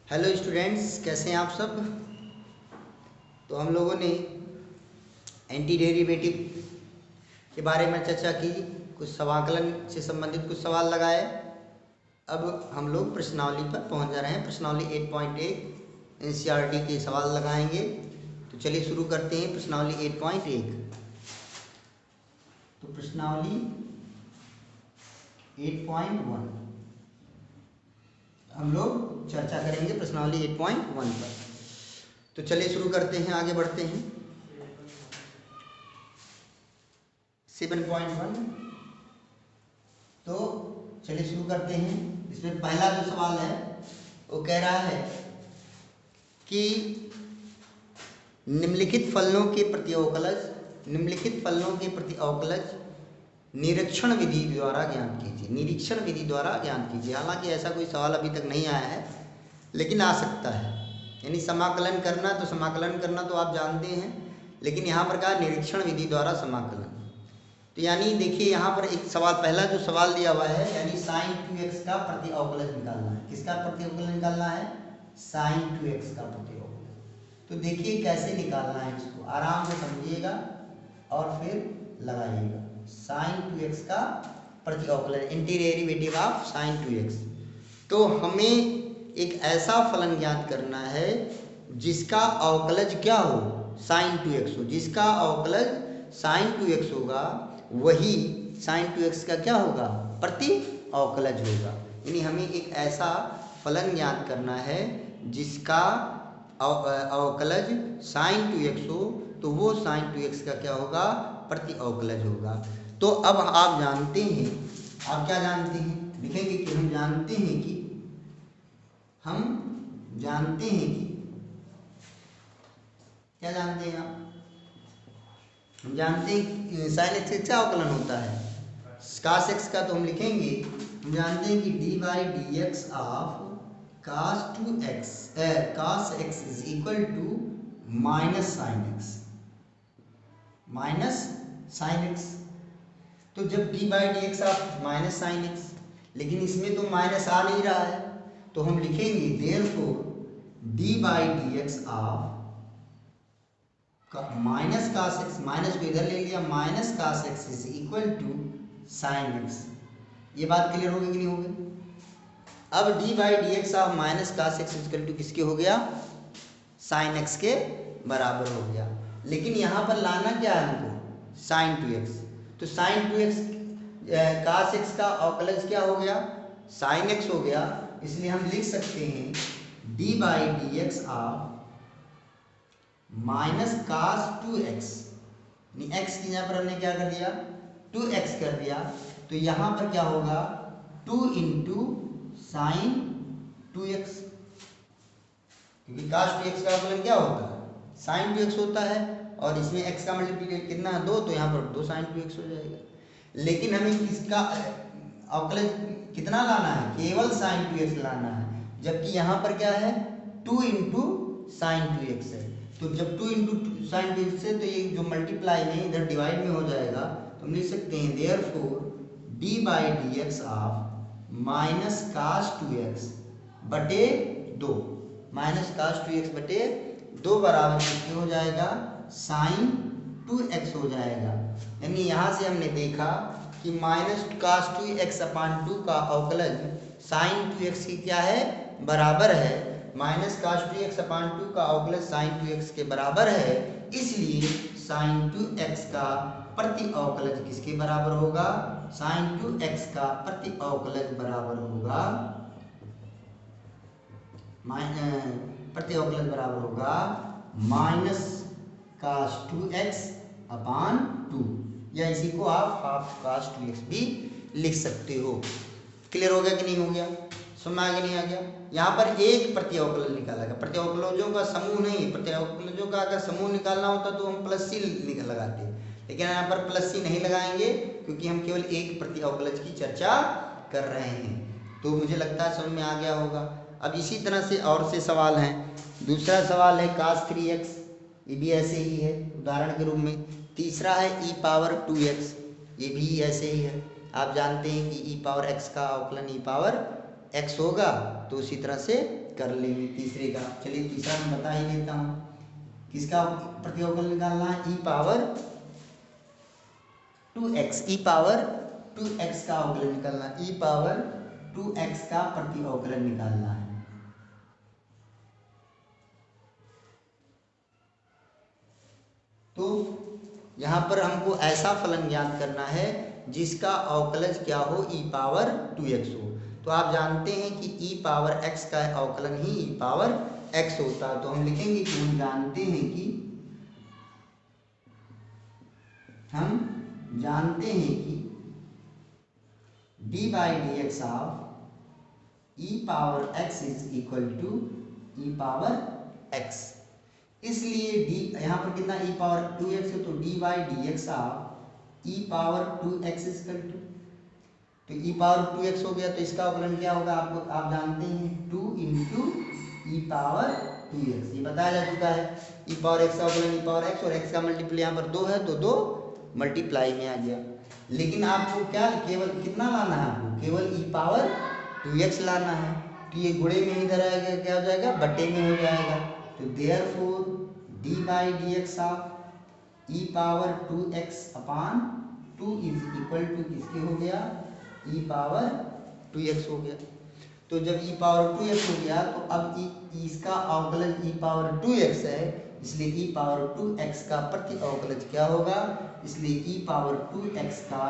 Hello students, कैसे हैं आप सब। तो हम लोगों ने एंटी डेरिवेटिव के बारे में चर्चा की, कुछ समाकलन से संबंधित कुछ सवाल लगाए। अब हम लोग प्रश्नावली पर पहुंच जा रहे हैं। प्रश्नावली 8.1 एनसीईआरटी के सवाल लगाएंगे। तो चलिए शुरू करते हैं प्रश्नावली 8.1। तो प्रश्नावली 8.1 हम लोग चर्चा करेंगे प्रश्नावली 8.1 पर। तो चलिए शुरू करते हैं, आगे बढ़ते हैं। 7.1 तो चलिए शुरू करते हैं। इसमें पहला जो सवाल है वो कह रहा है कि निम्नलिखित फलनों के प्रति अवकलज निरीक्षण विधि द्वारा ज्ञात कीजिए। निरीक्षण विधि द्वारा ज्ञात कीजिए। हालांकि ऐसा कोई सवाल अभी तक नहीं आया है, लेकिन आ सकता है। यानी समाकलन करना तो आप जानते हैं, लेकिन यहाँ पर कहा निरीक्षण विधि द्वारा समाकलन। तो यानी देखिए, यहाँ पर एक सवाल, पहला जो सवाल दिया हुआ है, यानी sin 2x का प्रति अवकलज निकालना है। किसका प्रति अवकलज निकालना है? sin 2x का प्रति अवकलज। तो देखिए कैसे निकालना है, इसको आराम से समझिएगा और फिर लगाइएगा। sin 2x का प्रति अवकलज, anti derivative of sin 2x। तो हमें एक ऐसा फलन ज्ञात करना है जिसका अवकलज क्या हो? sin 2x हो। जिसका अवकलज sin 2x होगा वही sin 2x का क्या होगा? प्रति अवकलज होगा। यानी हमें एक ऐसा फलन ज्ञात करना है जिसका अवकलज sin 2x हो, तो वो sin 2x का क्या होगा? प्रति अवकलज होगा। तो अब आप जानते हैं, आप क्या जानते हैं? लिखेंगे कि हम जानते हैं कि क्या जानते हैं आप? हम जानते हैं कि sin x का अवकलन होता है cos x का। तो हम लिखेंगे, हम जानते हैं कि d/dx of cos x is equal to sin x। तो जब d/dx ऑफ sin x, लेकिन इसमें तो माइनस आ नहीं रहा है, तो हम लिखेंगे therefore d/dx of minus cos x, minus को इधर ले लिया, minus cos x is equal to sin x। ये बात क्लियर होगी कि नहीं होगी? अब d/dx of minus cos x is equal to किसके हो गया? sin x के बराबर हो गया। लेकिन यहाँ पर लाना क्या है हमको? sin 2x। तो sin 2x cos x का अवकलज क्या हो गया? sin x हो गया। इसलिए हम लिख सकते हैं d/dx of minus cos 2x, x की यहाँ पर हमने क्या कर दिया? 2x कर दिया। तो यहाँ पर क्या होगा? 2 इंटू साइन 2x, क्योंकि cos 2x का अवकलन क्या होता है? sin 2x होता है, और इसमें x का मल्टीप्लिकेशन कितना है? 2, तो यहाँ पर 2 sin 2x हो जाएगा। लेकिन हमें किसका अवकलन कितना लाना है? केवल sin 2x लाना है, जबकि यहाँ पर क्या है? 2 इंटू साइन 2x है। तो जब 2 इंटू साइन 2x है, तो ये जो मल्टीप्लाई में इधर डिवाइड में हो जाएगा। तो हम लिख सकते हैं therefore d/dx of minus cos 2x बटे 2, माइनस cos 2x बटे 2 बराबर कितने हो जाएगा? sin 2x हो जाएगा। यानी यहाँ से हमने देखा कि माइनस cos 2x अपान 2 का अवकलज sin 2x की क्या है? बराबर है। माइनस cos 2x अपान 2 का अवकलज sin 2x के बराबर है। इसलिए sin 2x का प्रति अवकलज किसके बराबर होगा? sin 2x का प्रति अवकलज बराबर होगा माइनस cos 2x अपान 2, या इसी को आप हाफ cos 2x भी लिख सकते हो। क्लियर हो गया कि नहीं हो गया? समझ आ गया नहीं आ गया? यहाँ पर एक प्रति अवकलन निकाला गया। प्रति अवकलजों का समूह नहीं, प्रति अवकलजों का अगर समूह निकालना होता तो हम प्लस सी लगाते, लेकिन यहाँ पर प्लस सी नहीं लगाएंगे, क्योंकि हम केवल एक प्रति अवकलज की चर्चा कर रहे हैं। तो मुझे लगता है समझ में आ गया होगा। अब इसी तरह से और से सवाल हैं। दूसरा सवाल है cos 3x, ये भी ऐसे ही है उदाहरण के रूप में। तीसरा है e⁻2x, ये भी ऐसे ही है। आप जानते हैं कि e⁻x का अवकलन e⁻x होगा, तो उसी तरह से कर लेंगे तीसरे का। चलिए तीसरा मैं बता ही देता हूँ। किसका प्रतिअवकलन निकालना है? ई पावर 2x, ई पावर 2x का अवकलन निकालना, ई पावर 2x का प्रतिअवकलन निकालना है। तो यहाँ पर हमको ऐसा फलन ज्ञात करना है जिसका अवकलज क्या हो? ई पावर 2x हो। तो आप जानते हैं कि ई पावर x का अवकलन ही ई पावर x होता है। तो हम लिखेंगे कि हम जानते हैं कि D by D x of e power x is equal to e power x। इसलिए डी यहाँ पर कितना ई पावर 2x है, तो d by D x of e power 2x is equal to, तो ई पावर 2x हो गया। तो इसका अवकलन क्या होगा? आप जानते हैं 2 इंटू ई पावर 2x, ये बताया जा चुका है। ई पावर x का अवकलन ई पावर x, और x का मल्टीप्लाई यहाँ पर 2 है तो 2 मल्टीप्लाई में आ गया। लेकिन आपको क्या केवल कितना लाना है? आपको केवल ई पावर 2x लाना है। तो ये गुणे में इधर आएगा, क्या हो जाएगा? बटे में हो जाएगा। तो therefore D by D x of e power 2x upon 2 is equal to किसके हो गया? ई पावर 2x हो गया। तो जब ई पावर 2x हो गया तो अब इसका अवकलज ई पावर 2x है, इसलिए ई पावर 2x का प्रति अवकलज क्या होगा? इसलिए ई पावर 2x का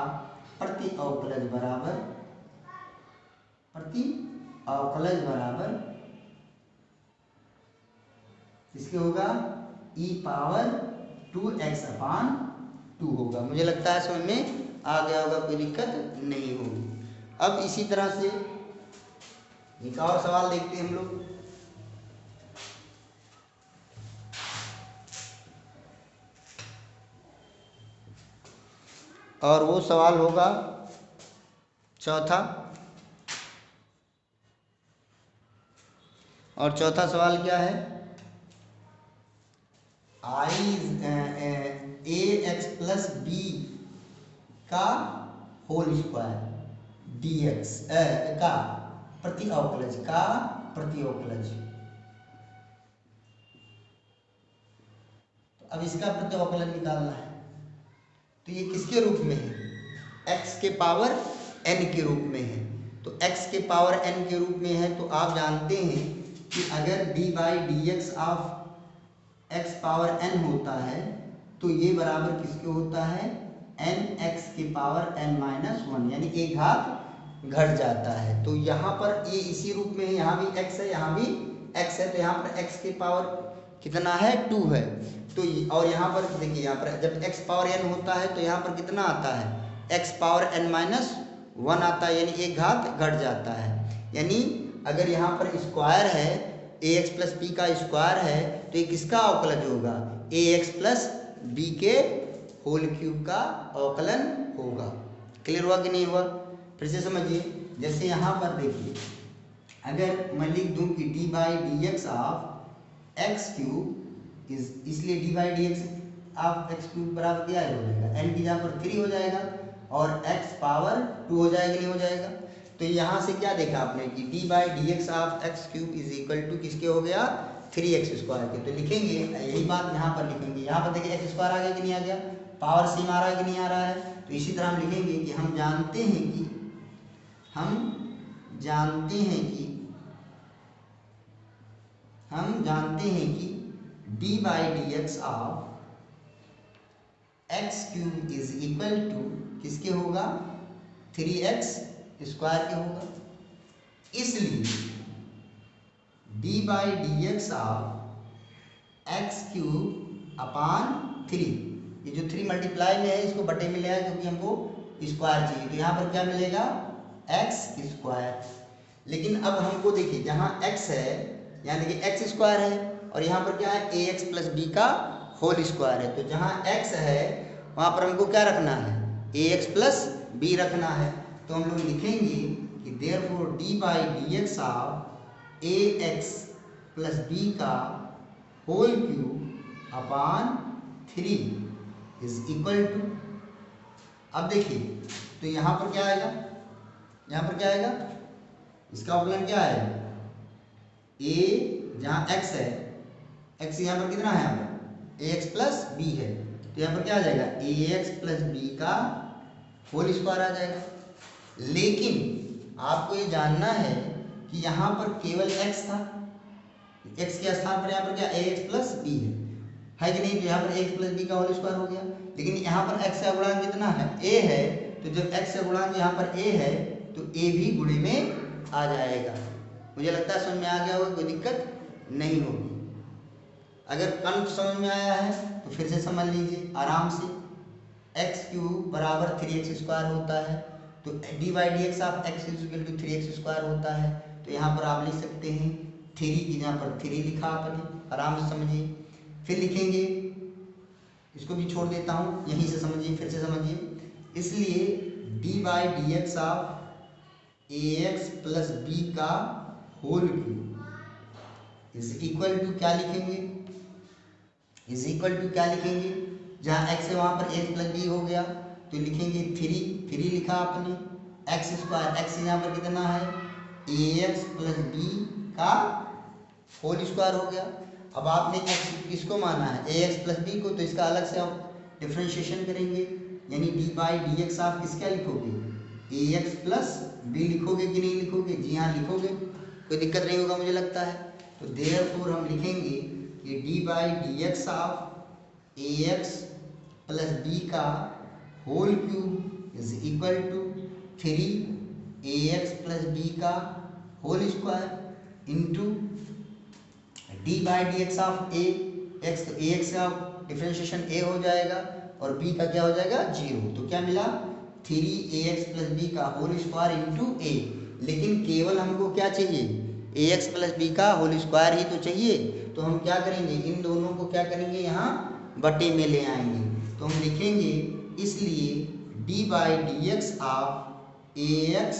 प्रति अवकलज बराबर इसके होगा ई पावर 2x अपान 2 होगा। मुझे लगता है समझ में आ गया होगा, कोई दिक्कत नहीं होगी। अब इसी तरह से एक और सवाल देखते हैं हम लोग। और वो सवाल होगा चौथा, और चौथा सवाल क्या है? ए एक्स प्लस बी का होल स्क्वायर डी एक्स का प्रति अवकलज तो अब इसका प्रति अवकलन निकालना है। तो ये किसके रूप में है? x के पावर n के रूप में है। तो x के पावर n के रूप में है, तो आप जानते हैं कि अगर d by D x of x power n होता है तो ये बराबर किसके होता है? n x के पावर n माइनस 1, यानी एक घात घट जाता है। तो यहाँ पर ये इसी रूप में है, यहाँ भी x है, यहाँ भी x है, तो यहाँ पर x के पावर कितना है? 2 है। तो और यहाँ पर देखिए, यहाँ पर जब x पावर n होता है तो यहाँ पर कितना आता है? x पावर n माइनस 1 आता है, यानी एक घात घट जाता है। यानी अगर यहाँ पर स्क्वायर है, ax प्लस बी का स्क्वायर है, तो ये किसका अवकलज होगा? ax प्लस बी के होल क्यूब का अवकलन होगा। क्लियर हुआ कि नहीं हुआ? फिर से समझिए। जैसे यहाँ पर देखिए, अगर मैं लिख दूँ कि D by D x of x cube is, इसलिए D by D x of x cube बराबर क्या हो जाएगा? n की जगह पर 3 हो जाएगा और x पावर 2 हो जाएगा, नहीं हो जाएगा? तो यहाँ से क्या देखा आपने कि D by D x of x cube is equal to किसके हो गया? 3x स्क्वायर के। तो लिखेंगे यही बात यहाँ पर लिखेंगे। यहाँ पर देखिए x स्क्वायर आ गया कि नहीं आ गया? पावर सेम आ रहा है कि नहीं आ रहा है? तो इसी तरह हम लिखेंगे कि हम जानते हैं कि D by D x of x cube is equal to किसके होगा? 3x स्क्वायर के होगा। इसलिए D by D x of x cube upon 3, ये जो 3 मल्टीप्लाई में है इसको बटे में ले आया क्योंकि हमको स्क्वायर चाहिए। तो यहाँ पर क्या मिलेगा? X square. लेकिन अब हमको देखिए, जहाँ x है यहाँ देखिए एक्स स्क्वायर है, और यहाँ पर क्या है? ए एक्स प्लस बी का होल स्क्वायर है। तो जहाँ x है वहाँ पर हमको क्या रखना है? ए एक्स प्लस बी रखना है। तो हम लोग लिखेंगे कि therefore D by D x of A x plus B का whole cube upon 3 is equal to, अब देखिए तो यहाँ पर क्या आएगा? यहाँ पर क्या आएगा? इसका अवकलन क्या है? ए जहाँ एक्स है, एक्स यहाँ पर कितना है, यहाँ पर ए एक्स प्लस बी है, तो यहाँ पर क्या आ जाएगा ए एक्स प्लस बी का होल स्क्वायर आ जाएगा। लेकिन आपको ये जानना है कि यहाँ पर केवल x था, x के स्थान पर यहाँ पर क्या ax प्लस बी है कि नहीं, तो यहाँ पर ax प्लस बी का होल स्क्वायर हो गया। लेकिन यहाँ पर x का गुणांक कितना है, a है, तो जब x का गुणांक यहाँ पर a है तो a भी गुणे में आ जाएगा। मुझे लगता है समझ में आ गया होगा, कोई दिक्कत नहीं होगी। अगर कंट समझ में आया है तो फिर से समझ लीजिए आराम से। एक्स क्यूब बराबर 3x स्क्वायर होता है, तो d by D x of x is equal to 3x square होता है। तो यहाँ पर आप लिख सकते हैं 3 की जहाँ पर 3 लिखा आपने, आराम से समझिए। फिर लिखेंगे, इसको भी छोड़ देता हूँ, यहीं से समझिए, फिर से समझिए। इसलिए D by D x of A x plus B का whole cube is equal to क्या लिखेंगे, इज इक्वल टू क्या लिखेंगे, जहाँ x है वहाँ पर x प्लस बी हो गया, तो लिखेंगे 3 लिखा आपने, एक्स स्क्वायर, एक्स यहाँ पर कितना है ए एक्स प्लस बी का होल स्क्वायर हो गया। अब आपने x किसको माना है, ए एक्स प्लस बी को, तो इसका अलग से आप डिफ्रेंशिएशन करेंगे, यानी डी बाई डी एक्स आप किसका लिखोगे, ए एक्स प्लस बी लिखोगे कि नहीं लिखोगे, जी हाँ लिखोगे, कोई दिक्कत नहीं होगा मुझे लगता है। तो देयरफॉर हम लिखेंगे कि D by D x of A x plus B का whole cube is equal to 3 A x plus B का whole square into D by D x of A X, तो ए एक्स का differentiation ए हो जाएगा और B का क्या हो जाएगा 0, तो क्या मिला 3 ए एक्स प्लस बी का होल स्क्वायर इंटू ए। लेकिन केवल हमको क्या चाहिए, ए एक्स प्लस बी का होल स्क्वायर ही तो चाहिए, तो हम क्या करेंगे, इन दोनों को क्या करेंगे, यहाँ बटे में ले आएंगे। तो हम लिखेंगे इसलिए D by D x of A x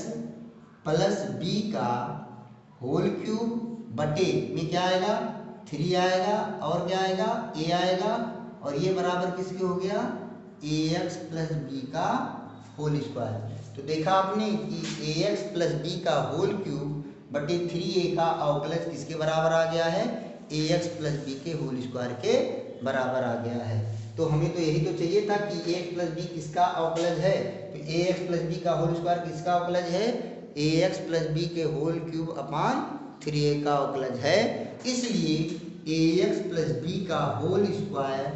plus B का होल क्यूब बटे में क्या आएगा 3 आएगा और क्या आएगा ए आएगा, और ये बराबर किसके हो गया ए एक्स प्लस बी का होल स्क्वायर। तो देखा आपने कि ए एक्स प्लस बी का होल क्यूब बटे 3a का अवकलज किसके बराबर आ गया है, ए एक्स प्लस बी के होल स्क्वायर के बराबर आ गया है। तो हमें तो यही तो चाहिए था कि ए एक्स प्लस बी किसका अवकलज है, तो ए एक्स प्लस बी का होल स्क्वायर किसका अवकलज है, ए एक्स प्लस बी के होल क्यूब अपान 3a का अवकलज है। इसलिए ए एक्स प्लस बी का होल स्क्वायर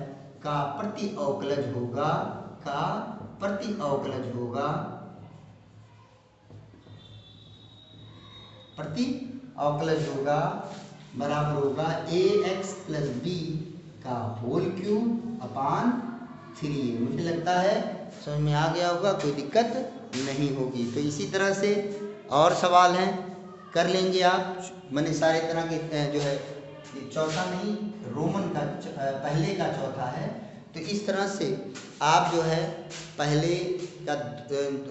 का प्रति अवकलज होगा, का प्रति अवकलज होगा, प्रति अवकलज होगा बराबर होगा ए एक्स प्लस बी का होल क्यूब अपान 3a। मुझे लगता है समझ में आ गया होगा, कोई दिक्कत नहीं होगी। तो इसी तरह से और सवाल हैं, कर लेंगे आप, मैंने सारे तरह के जो है चौथा नहीं रोमन का पहले का चौथा है, तो इस तरह से आप जो है पहले का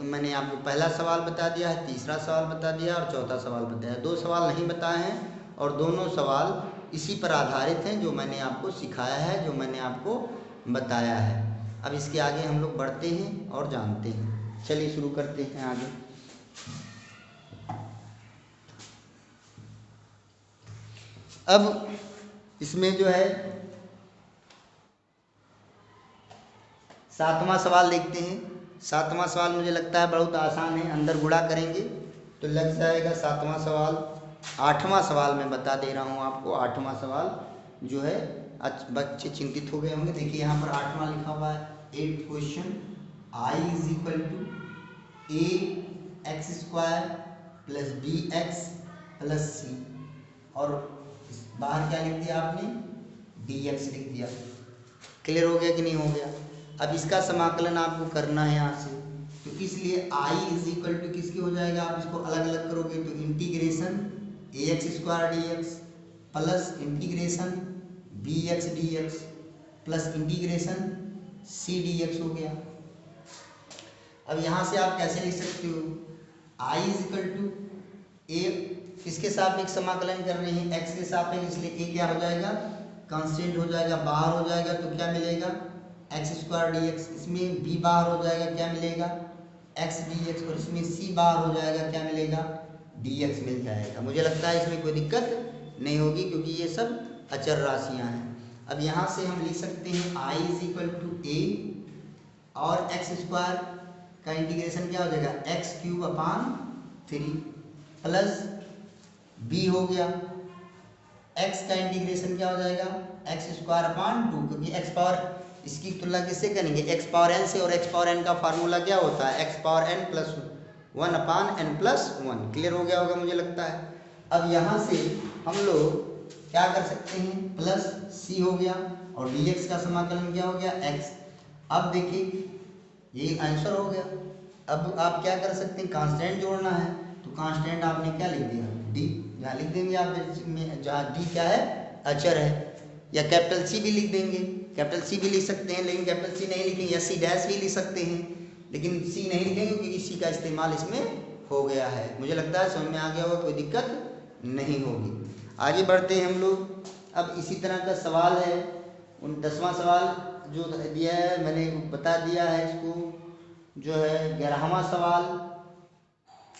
मैंने आपको पहला सवाल बता दिया है, तीसरा सवाल बता दिया और चौथा सवाल बताया। 2 सवाल नहीं बताए हैं और दोनों सवाल इसी पर आधारित हैं जो मैंने आपको सिखाया है, जो मैंने आपको बताया है। अब इसके आगे हम लोग बढ़ते हैं और जानते हैं। चलिए शुरू करते हैं आगे। अब इसमें जो है 7वां सवाल देखते हैं। 7वां सवाल मुझे लगता है बहुत आसान है, अंदर गुणा करेंगे तो लग जाएगा 7वां सवाल। 8वां सवाल मैं बता दे रहा हूँ आपको। 8वां सवाल जो है बच्चे चिंतित हो गए होंगे। देखिए यहाँ पर 8वां लिखा हुआ है, 8th question, I is equal to A X square plus B X plus C, और बाहर क्या लिख दिया आपने, डी एक्स लिख दिया। क्लियर हो गया कि नहीं हो गया। अब इसका समाकलन आपको करना है यहाँ से, तो इसलिए आई इज इक्वल टू किसके हो जाएगा, आप इसको अलग अलग करोगे तो integration A X square D X plus integration B X D X plus integration C D X हो गया। अब यहाँ से आप कैसे लिख सकते हो, आई इज इक्वल टू ए, किसके सापेक्ष समाकलन कर रहे हैं, एक्स के सापेक्ष, इसलिए ए क्या हो जाएगा, कांस्टेंट हो जाएगा, बाहर हो जाएगा तो क्या मिलेगा, एक्स स्क्वायर डी एक्स, इसमें बी बाहर हो जाएगा क्या मिलेगा, एक्स डी एक्स, और इसमें सी बाहर हो जाएगा क्या मिलेगा, डी एक्स मिल जाएगा। मुझे लगता है इसमें कोई दिक्कत नहीं होगी क्योंकि ये सब अचर राशियां हैं। अब यहाँ से हम लिख सकते हैं i इज इक्वल टू ए और एक्स स्क्वायर का इंटीग्रेशन क्या हो जाएगा x cube upon 3 plus b हो गया x का इंटीग्रेशन क्या हो जाएगा एक्स स्क्वायर अपान 2, क्योंकि एक्स पावर इसकी तुलना किससे करेंगे एक्स पावर n से, और एक्स पावर n का फार्मूला क्या होता है एक्स पावर n प्लस 1 अपान n प्लस 1। क्लियर हो गया होगा मुझे लगता है। अब यहाँ से हम लोग क्या कर सकते हैं प्लस c हो गया और dx का समाकलन क्या हो गया x। अब देखिए ये आंसर हो गया। अब आप क्या कर सकते हैं कांस्टेंट जोड़ना है तो कांस्टेंट आपने क्या लिख दिया d, यहाँ लिख देंगे आप जहाँ d क्या है अचर है, या कैपिटल C भी लिख देंगे, कैपिटल C भी लिख सकते हैं लेकिन कैपिटल C नहीं लिखेंगे, या C डैश भी लिख सकते हैं लेकिन C नहीं लिखेंगे क्योंकि C का इस्तेमाल इसमें हो गया है। मुझे लगता है समझ में आ गया होगा, कोई दिक्कत नहीं होगी। आगे बढ़ते हैं हम लोग। अब इसी तरह का सवाल है 10वां सवाल जो दिया है मैंने बता दिया है इसको, जो है 11वां सवाल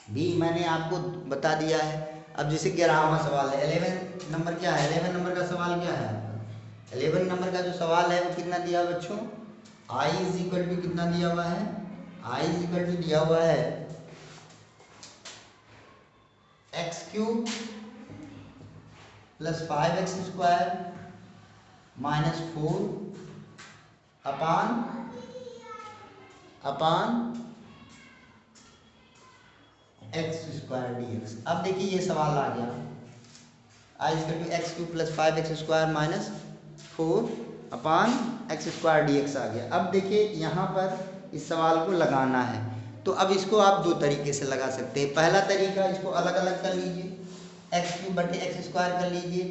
भी मैंने आपको बता दिया है। अब जैसे 11वां सवाल है 11 नंबर क्या है, 11 नंबर का सवाल क्या है, 11 नंबर का जो सवाल है वो कितना दिया हुआ बच्चों i इज इक्वल टू कितना दिया हुआ है, i इज इक्वल टू दिया हुआ है X cube plus 5x square minus 4 upon X square D X. अब देखिए ये सवाल आ गया I equal to X cube plus 5x square minus 4 upon X square D X आ गया। अब देखिए यहाँ पर इस सवाल को लगाना है तो अब इसको आप दो तरीके से लगा सकते हैं। पहला तरीका इसको अलग अलग कर लीजिए, एक्स क्यूब बटे एक्स स्क्वायर कर लीजिए,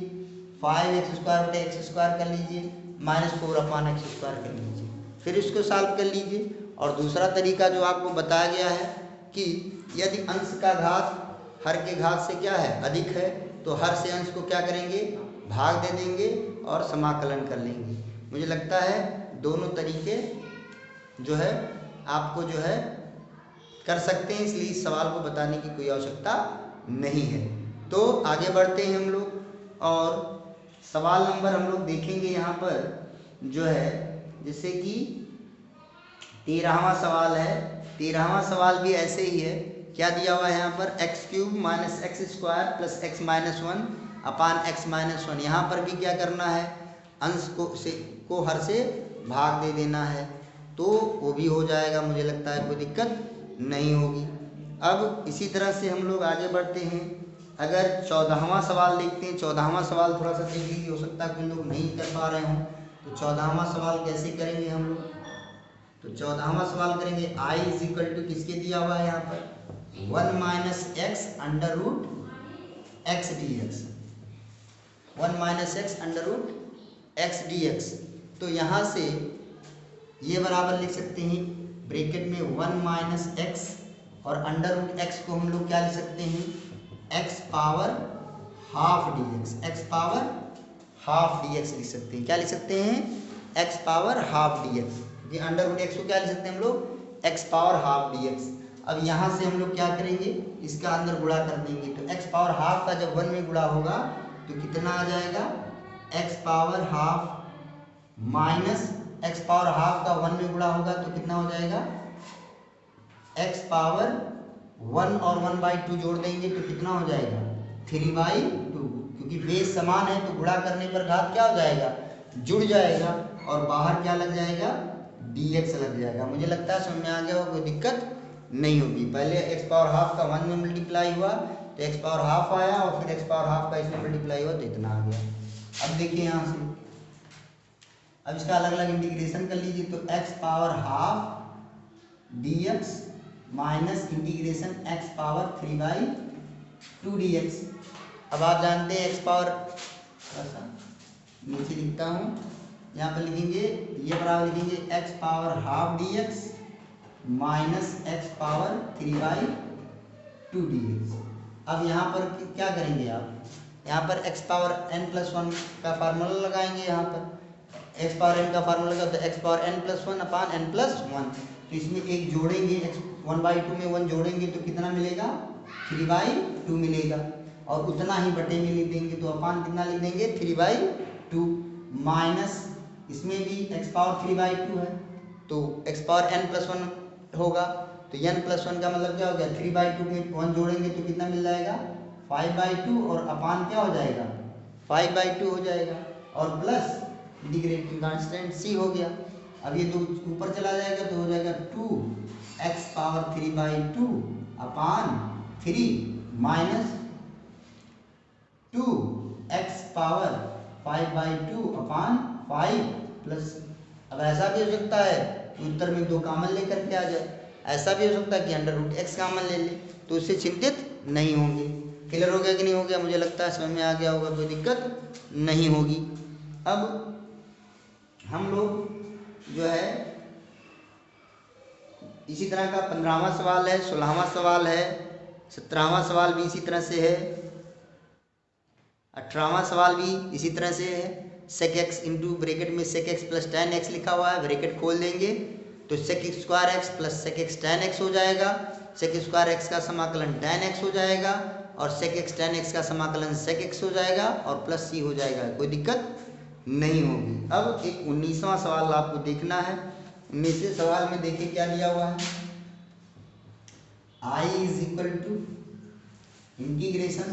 5x स्क्वायर बटे एक्स स्क्वायर कर लीजिए, माइनस 4 अपान एक्स स्क्वायर कर लीजिए, फिर इसको सॉल्व कर लीजिए। और दूसरा तरीका जो आपको बताया गया है कि यदि अंश का घात हर के घात से क्या है अधिक है तो हर से अंश को क्या करेंगे भाग दे देंगे और समाकलन कर लेंगे। मुझे लगता है दोनों तरीके जो है आपको जो है कर सकते हैं, इसलिए इस सवाल को बताने की कोई आवश्यकता नहीं है। तो आगे बढ़ते हैं हम लोग और सवाल नंबर हम लोग देखेंगे यहाँ पर जो है जैसे कि 13वां सवाल है। 13वां सवाल भी ऐसे ही है, क्या दिया हुआ है यहाँ पर x cube minus x square plus x minus 1 अपान एक्स माइनस 1। यहाँ पर भी क्या करना है अंश को हर से भाग दे देना है तो वो भी हो जाएगा, मुझे लगता है कोई दिक्कत नहीं होगी। अब इसी तरह से हम लोग आगे बढ़ते हैं। अगर 14वां सवाल देखते हैं, 14वां सवाल थोड़ा सा देख लीजिए, हो सकता है कुछ लोग नहीं कर पा रहे हों। तो 14वां सवाल कैसे करेंगे हम लोग, तो 14वां सवाल करेंगे i इज इक्वल टू किसके दिया हुआ है यहाँ पर 1 minus x under root x D x, 1 minus x under root x D x. तो यहाँ से ये बराबर लिख सकते हैं ब्रैकेट में 1 माइनस एक्स और अंडर रूट एक्स को हम लोग क्या लिख सकते हैं x power half D x, x power half D x लिख सकते हैं। क्या लिख सकते हैं x power half D x, ये अंडर रूट एक्स को क्या लिख सकते हैं हम लोग x power half D X. अब यहाँ से हम लोग क्या करेंगे इसका अंदर गुणा कर देंगे, तो एक्स पावर हाफ का जब 1 में गुणा होगा तो कितना आ जाएगा x power half minus x power half का 1 में गुणा होगा तो कितना हो जाएगा एक्स पावर 1 और 1/2 जोड़ देंगे तो कितना हो जाएगा 3/2, क्योंकि बेस समान है तो गुणा करने पर घात क्या हो जाएगा जुड़ जाएगा और बाहर क्या लग जाएगा dx लग जाएगा। मुझे लगता है समझ में आ गया हो, कोई दिक्कत नहीं होगी। पहले एक्स पावर हाफ का 1 में मल्टीप्लाई हुआ तो एक्स पावर हाफ आया और फिर एक्स पावर हाफ का इसमें मल्टीप्लाई हुआ तो इतना आ गया। अब देखिए यहाँ से अब इसका अलग अलग इंटीग्रेशन कर लीजिए, तो x power half dx minus integration x power 3/2 dx। अब आप जानते हैं एक्स पावर, थोड़ा सा नीचे लिखता हूँ, यहाँ पर लिखेंगे ये बराबर लिखेंगे x power half dx minus x power 3/2 dx। अब यहाँ पर क्या करेंगे आप, यहाँ पर एक्स पावर n+1 का फार्मूला लगाएंगे, यहाँ पर एक्स पावर n का फार्मूला लगा तो एक्स पावर n+1 अपान n+1, तो इसमें एक जोड़ेंगे x 1/2 में 1 जोड़ेंगे तो कितना मिलेगा 3/2 मिलेगा। और उतना ही बटे में लिख देंगे, तो अपान कितना लिख देंगे 3/2 माइनस इसमें भी x पावर 3/2 है तो x पावर n+1 होगा। तो n+1 का मतलब क्या हो गया 3/2 में 1 जोड़ेंगे तो कितना मिल जाएगा 5/2 और अपान क्या हो जाएगा 5/2 हो जाएगा और प्लस इंटीग्रेटिंग कांस्टेंट c हो गया। अब ये दो ऊपर चला जाएगा तो हो जाएगा 2x पावर 3/2 अपान 3 माइनस 2x पावर 5/2 अपान 5 प्लस। अब ऐसा भी हो सकता है कि उत्तर में 2 कामन लेकर के आ जाए, ऐसा भी हो सकता है कि √x कामन ले ले, तो उससे चिंतित नहीं होंगे। क्लियर हो गया कि नहीं हो गया? मुझे लगता है समझ में आ गया होगा, कोई दिक्कत नहीं होगी। अब हम लोग जो है इसी तरह का 15वां सवाल है, 16वां सवाल है, 17वां सवाल भी इसी तरह से है, 18वां सवाल भी इसी तरह से है। sec x इंटू ब्रैकेट में sec x plus tan x लिखा हुआ है, ब्रैकेट खोल देंगे तो sec square x plus sec x tan x हो जाएगा। sec स्क्वायर x का समाकलन tan x हो जाएगा और sec x tan x का समाकलन sec x हो जाएगा और प्लस c हो जाएगा, कोई दिक्कत नहीं होगी। अब एक 19वां सवाल आपको देखना है। 19वें सवाल में देखिए क्या दिया हुआ है, i is equal to integration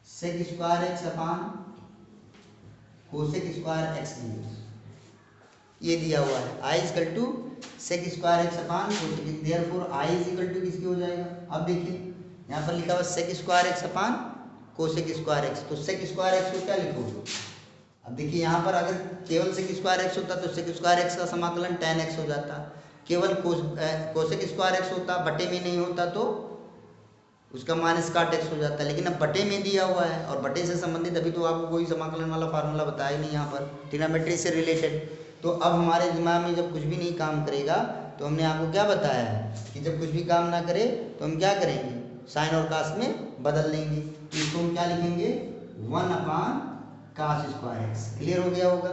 sec square x upon cosec square x dx, ये दिया हुआ है। i is equal to sec square x upon cosec, therefore i is equal to किसकी हो जाएगा। अब देखिए यहाँ पर लिखा हुआ sec square x upon cosec square x, तो sec स्क्वायर x को क्या लिखोगे। अब देखिए यहाँ पर अगर केवल sec स्क्वायर x होता तो sec स्क्वायर x का समाकलन tan x हो जाता, केवल कोसेक स्क्वायर x होता बटे में नहीं होता तो उसका माइनस का x हो जाता है। लेकिन अब बटे में दिया हुआ है और बटे से संबंधित अभी तो आपको कोई समाकलन वाला फार्मूला बताया नहीं यहाँ पर, ट्रिग्नोमेट्री से रिलेटेड। तो अब हमारे दिमाग में जब कुछ भी नहीं काम करेगा तो हमने आपको क्या बताया है कि जब कुछ भी काम ना करे तो हम क्या करेंगे, साइन और कास में बदल देंगे। तो इसको हम क्या लिखेंगे 1 अपान कास स्क्वायर एक्स, क्लियर हो गया होगा।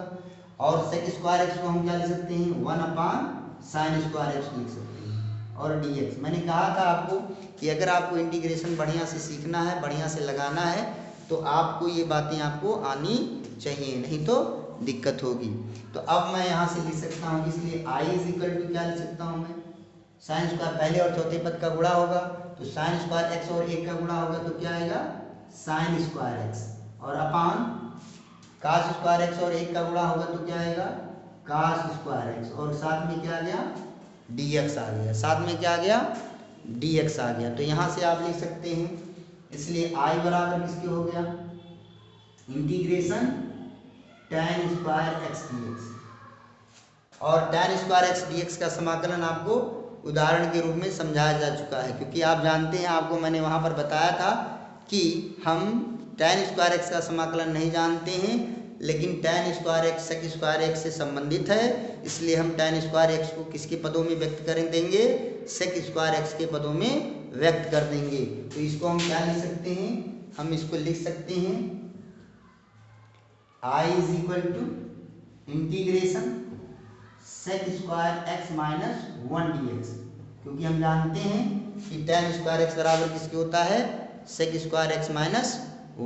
और सेक स्क्वायर एक्स को हम क्या लिख सकते हैं 1 अपान साइन स्क्वायर एक्स लिख सकते हैं और dx। मैंने कहा था आपको कि अगर आपको इंटीग्रेशन बढ़िया से सीखना है, बढ़िया से लगाना है तो आपको ये बातें आपको आनी चाहिए, नहीं तो दिक्कत होगी। तो अब मैं यहाँ से लिख सकता हूँ, इसलिए i इज इक्वल टू क्या लिख सकता हूँ मैं, साइन स्क्वायर पहले और चौथे पद का गुणा होगा तो साइन स्क्वायर एक्स और 1 का गुणा होगा तो क्या आएगा साइन स्क्वायर एक्स, और अपान कास स्क्वायर एक्स और 1 का गुणा होगा तो क्या आएगा कास स्क्वायर एक्स, और साथ में क्या आ गया dx आ गया, साथ में क्या आ गया dx आ गया। तो यहाँ से आप लिख सकते हैं, इसलिए i बराबर किसके हो गया integration tan square x dx, और tan स्क्वायर एक्स dx का समाकलन आपको उदाहरण के रूप में समझाया जा चुका है, क्योंकि आप जानते हैं, आपको मैंने वहाँ पर बताया था कि हम tan स्क्वायर एक्स का समाकलन नहीं जानते हैं, लेकिन tan square x sec square x से संबंधित है, इसलिए हम tan स्क्वायर एक्स को किसके पदों में व्यक्त कर देंगे सेक स्क्वायर एक्स के पदों में व्यक्त कर देंगे। तो इसको हम क्या लिख सकते हैं, हम इसको लिख सकते हैं i is equal to integration sec square x minus 1 dx, क्योंकि हम जानते हैं कि tan स्क्वायर एक्स बराबर किसके होता है सेक स्क्वायर एक्स माइनस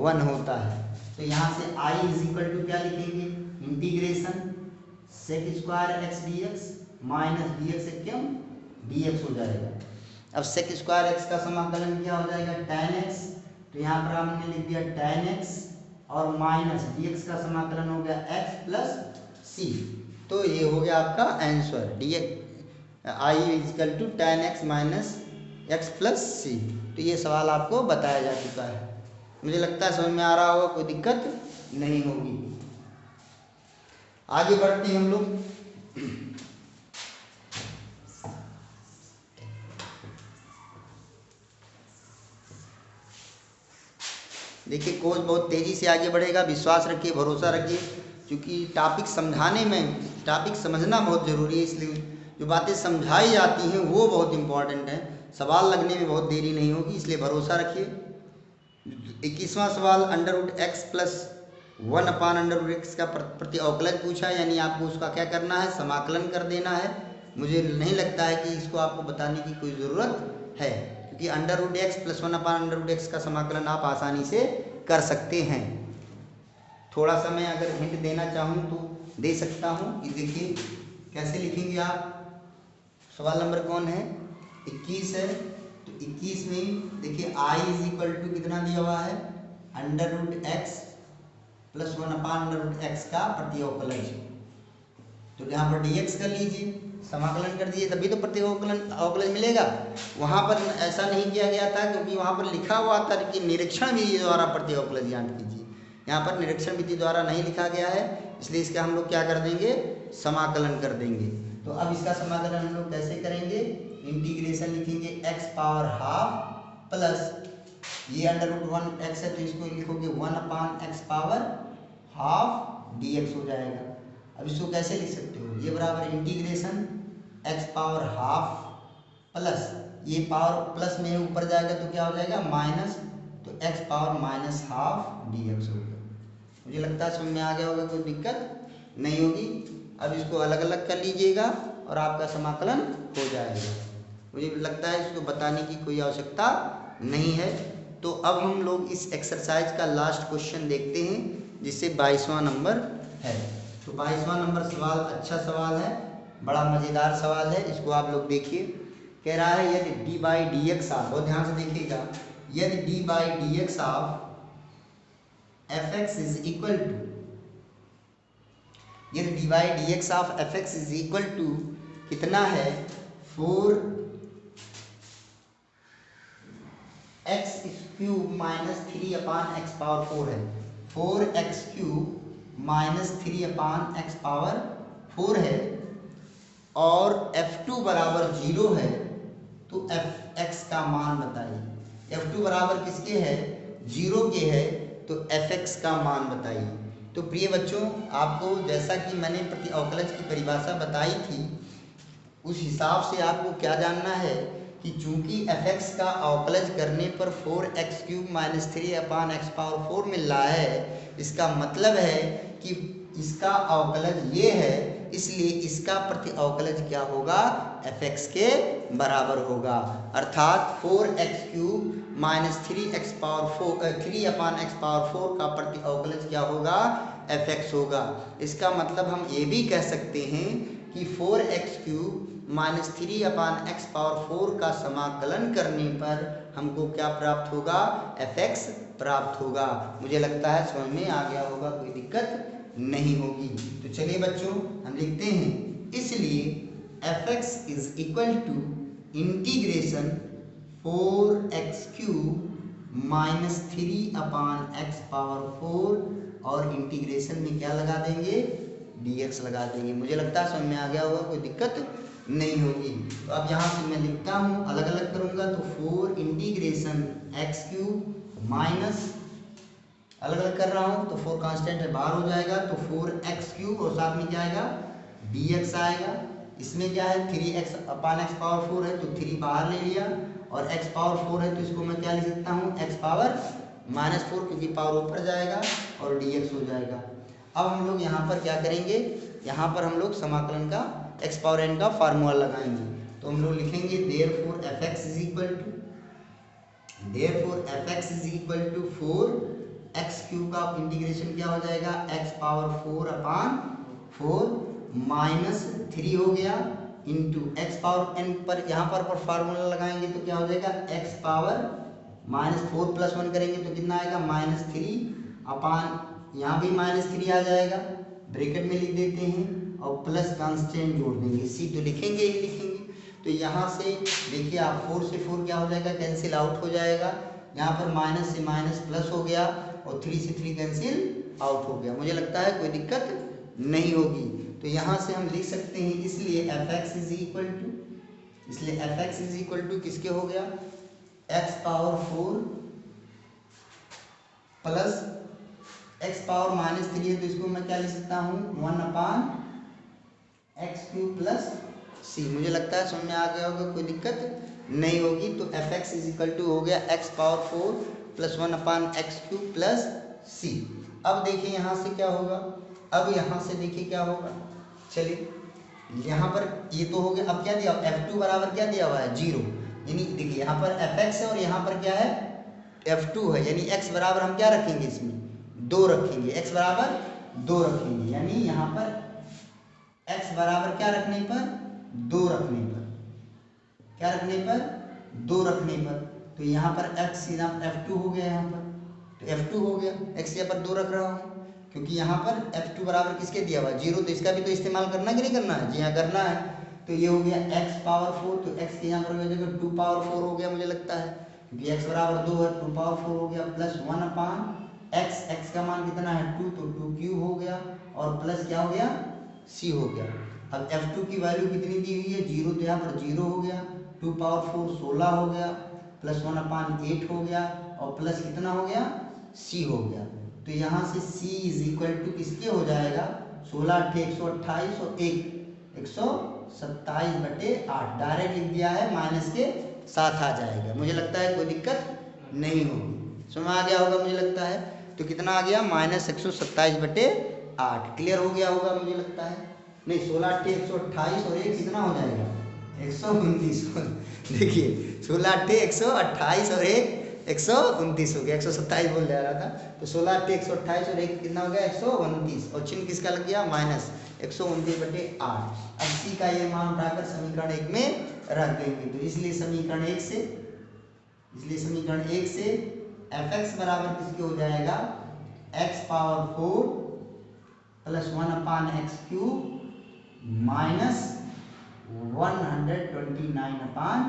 1 होता है। तो यहाँ से i इज इक्वल टू क्या लिखेंगे integration sec square x dx minus dx से क्यों dx हो जाएगा। अब सेक स्क्वायर एक्स का समाकलन क्या हो जाएगा tan x, तो यहाँ पर हमने लिख दिया tan x और माइनस dx का समाकलन हो गया x प्लस c, तो ये हो गया आपका answer dx i equal to tan x minus x plus c। तो ये सवाल आपको बताया जा चुका है, मुझे लगता है समझ में आ रहा होगा, कोई दिक्कत नहीं होगी। आगे बढ़ते हैं हम लोग। देखिए कोर्स बहुत तेज़ी से आगे बढ़ेगा, विश्वास रखिए, भरोसा रखिए, क्योंकि टॉपिक समझाने में, टॉपिक समझना बहुत ज़रूरी है, इसलिए जो बातें समझाई जाती हैं वो बहुत इम्पॉर्टेंट है, सवाल लगने में बहुत देरी नहीं होगी, इसलिए भरोसा रखिए। 21वां सवाल √x प्लस 1 अपान √x का प्रति अवकलन पूछा है, यानी आपको उसका क्या करना है समाकलन कर देना है। मुझे नहीं लगता है कि इसको आपको बताने की कोई ज़रूरत है, क्योंकि under root x plus 1/√x का समाकलन आप आसानी से कर सकते हैं। थोड़ा सा मैं अगर हिंट देना चाहूँ तो दे सकता हूँ कि देखिए कैसे लिखेंगे आप। सवाल नंबर कौन है, 21 है। तो 21 में देखिए i = कितना दिया हुआ है, √x प्लस 1/√x का प्रतिअवकलज। तो यहाँ पर dx कर लीजिए, समाकलन कर दीजिए, तभी तो अवकलज मिलेगा। वहाँ पर ऐसा नहीं किया गया था क्योंकि वहाँ पर लिखा हुआ था कि निरीक्षण विधि द्वारा प्रतिअवकलज ज्ञात कीजिए। यहाँ पर निरीक्षण विधि द्वारा नहीं लिखा गया है, इसलिए इसका हम लोग क्या कर देंगे, समाकलन कर देंगे। तो अब इसका समाकलन हम लोग कैसे करेंगे, इंटीग्रेशन लिखेंगे x पावर हाफ प्लस ये √1x है तो इसको लिखोगे 1/x पावर हाफ dx हो जाएगा। अब इसको कैसे लिख सकते हो, ये बराबर integration x power half plus ये पावर प्लस में ऊपर जाएगा तो क्या हो जाएगा माइनस, तो x power minus half dx होगा। मुझे लगता है समझ में आ गया होगा, कोई दिक्कत नहीं होगी। अब इसको अलग अलग कर लीजिएगा और आपका समाकलन हो जाएगा। मुझे लगता है इसको बताने की कोई आवश्यकता नहीं है। तो अब हम लोग इस एक्सरसाइज का लास्ट क्वेश्चन देखते हैं, जिससे 22वां नंबर है। तो 22वां नंबर सवाल अच्छा सवाल है, बड़ा मज़ेदार सवाल है। इसको आप लोग देखिए, कह रहा है यदि d/dx ऑफ, बहुत ध्यान से देखिएगा, यदि d/dx of fx is equal to, यदि d/dx of fx is equal to कितना है, 4x³ माइनस 3/x पावर 4 है, 4x³ माइनस 3/x पावर 4 है, और f2 बराबर 0 है, तो fx का मान बताइए। f2 बराबर किसके है, 0 के है, तो fx का मान बताइए। तो प्रिय बच्चों, आपको जैसा कि मैंने प्रतिअवकलज की परिभाषा बताई थी, उस हिसाब से आपको क्या जानना है कि चूंकि fx का अवकलज करने पर 4x³ माइनस 3/x पावर 4 मिल रहा है, इसका मतलब है कि इसका अवकलज ये है, इसलिए इसका प्रतिअवकलज क्या होगा, fx के बराबर होगा। अर्थात 4x³ माइनस 3/x पावर 4 का प्रतिअवकलज क्या होगा, fx होगा। इसका मतलब हम ये भी कह सकते हैं कि 4x³ माइनस 3/x पावर 4 का समाकलन करने पर हमको क्या प्राप्त होगा, fx प्राप्त होगा। मुझे लगता है समझ में आ गया होगा, कोई दिक्कत नहीं होगी। तो चलिए बच्चों हम लिखते हैं, इसलिए fx is equal to integration 4x³ minus 3/x power 4 और इंटीग्रेशन में क्या लगा देंगे, dx लगा देंगे। मुझे लगता है समझ में आ गया होगा, कोई दिक्कत नहीं होगी। तो अब यहाँ से मैं लिखता हूँ, अलग अलग करूँगा, तो 4 इंटीग्रेशन x³ माइनस, अलग अलग कर रहा हूँ तो 4 कांस्टेंट है, बाहर हो जाएगा, तो 4x³ और साथ में क्या आएगा, dx आएगा। इसमें क्या है, 3x/x पावर 4 है तो 3 बाहर ले लिया, और x पावर 4 है तो इसको मैं क्या लिख सकता हूँ, x पावर माइनस 4, क्योंकि पावर ऊपर जाएगा, और dx हो जाएगा। अब हम लोग यहाँ पर क्या करेंगे, यहाँ पर हम लोग समाकलन का x पावर n का फार्मूला लगाएंगे। तो हम लोग लिखेंगे therefore fx is equal to 4x³ का इंटीग्रेशन क्या हो जाएगा, x पावर 4/4 माइनस 3 हो गया, इंटू x पावर n पर यहाँ पर फार्मूला लगाएंगे तो क्या हो जाएगा, x पावर माइनस 4 प्लस 1 करेंगे तो कितना आएगा, -3/, यहाँ भी -3 आ जाएगा, ब्रैकेट में लिख देते हैं और प्लस कांस्टेंट जोड़ देंगे, c तो लिखेंगे ही लिखेंगे। तो यहाँ से देखिए आप 4 से 4 क्या हो जाएगा, कैंसिल आउट हो जाएगा, यहाँ पर माइनस से माइनस प्लस हो गया, और 3 से 3 कैंसिल आउट हो गया। मुझे लगता है कोई दिक्कत नहीं होगी। तो यहाँ से हम लिख सकते हैं, इसलिए fx इज इक्वल टू किसके हो गया, x power 4 plus x power -3 है तो इसको मैं क्या लिख सकता हूँ, 1/x³ प्लस c। मुझे लगता है समझ में आ गया होगा, कोई दिक्कत नहीं होगी। तो fx इज इक्वल टू हो गया x power 4 plus 1/x³ plus c। अब देखिए यहाँ से क्या होगा, अब यहाँ से देखिए क्या होगा, चलिए यहाँ पर ये तो हो गया। अब क्या दिया, f2 बराबर क्या दिया हुआ है, 0, यानी देखिए यहाँ पर fx है और यहाँ पर क्या है f2 है, यानी x बराबर हम क्या रखेंगे इसमें 2 रखेंगे, x बराबर 2 रखेंगे, यानी यहाँ पर x बराबर क्या रखने पर 2 रखने पर, क्या रखने पर 2 रखने पर, तो यहाँ पर x यहाँ f2 हो गया, यहाँ पर तो f2 हो गया, x यहाँ पर 2 रख रहा हूँ क्योंकि यहाँ पर f2 बराबर किसके दिया हुआ 0, तो इसका भी तो इस्तेमाल करना कि नहीं करना है, जी हाँ करना है। तो ये हो गया x पावर 4, तो x के यहाँ पर हो जाएगा 2 पावर 4 हो गया मुझे लगता है, क्योंकि x बराबर 2 है, 2 पावर 4 हो गया, प्लस 1 अपान x का मान कितना है 2, तो 2 क्यूब हो गया, और प्लस क्या हो गया c हो गया। अब f2 की वैल्यू कितनी दी हुई है 0, तो यहाँ पर 0 हो गया, 2 पावर 4 16 हो गया, प्लस 1 अपान 8 हो गया, और प्लस कितना हो गया c हो गया। तो यहाँ से c इज इक्वल टू किसके हो जाएगा 16 × 128 और 127/8 डायरेक्ट लिख दिया है, माइनस के साथ आ जाएगा, मुझे लगता है कोई दिक्कत नहीं होगी, समझ आ गया होगा मुझे लगता है। तो कितना आ गया -127/8, क्लियर हो गया होगा मुझे लगता है, नहीं 16 × 128 और 1 कितना हो जाएगा 129, देखिए 16 × 128 और 1 129 हो गया, 127 बोल जा रहा था, तो 16 × 128 और 1 कितना हो गया 129, और चिन्ह किसका लग गया माइनस 129/8। अब c का ये मान उठाकर समीकरण 1 में रख देंगे, तो इसलिए समीकरण 1 से fx बराबर किसके हो जाएगा x पावर 4 प्लस 1 अपान x क्यूब माइनस 129/8,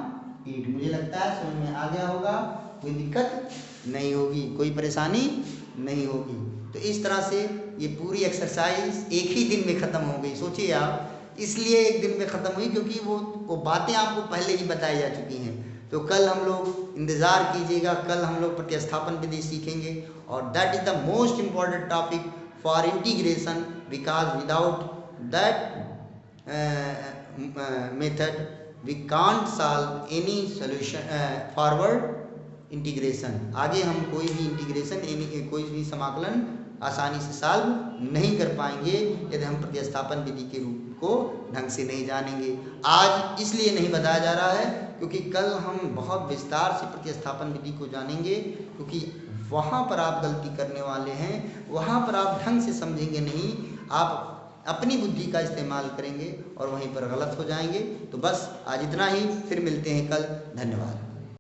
मुझे लगता है समझ में आ गया होगा, कोई दिक्कत नहीं होगी, कोई परेशानी नहीं होगी। तो इस तरह से ये पूरी एक्सरसाइज एक ही दिन में ख़त्म हो गई, सोचिए आप, इसलिए एक दिन में ख़त्म हुई क्योंकि वो बातें आपको पहले ही बताई जा चुकी हैं। तो कल हम लोग इंतज़ार कीजिएगा, कल हम लोग प्रतिस्थापन विधि सीखेंगे, और that is the most important topic for integration, because without that method we can't solve any solution forward integration. आगे हम कोई भी इंटीग्रेशन कोई भी समाकलन आसानी से सॉल्व नहीं कर पाएंगे यदि हम प्रतिस्थापन विधि के रूप को ढंग से नहीं जानेंगे। आज इसलिए नहीं बताया जा रहा है क्योंकि कल हम बहुत विस्तार से प्रतिस्थापन विधि को जानेंगे, क्योंकि वहाँ पर आप गलती करने वाले हैं, वहाँ पर आप ढंग से समझेंगे नहीं, आप अपनी बुद्धि का इस्तेमाल करेंगे और वहीं पर गलत हो जाएंगे। तो बस आज इतना ही, फिर मिलते हैं कल, धन्यवाद।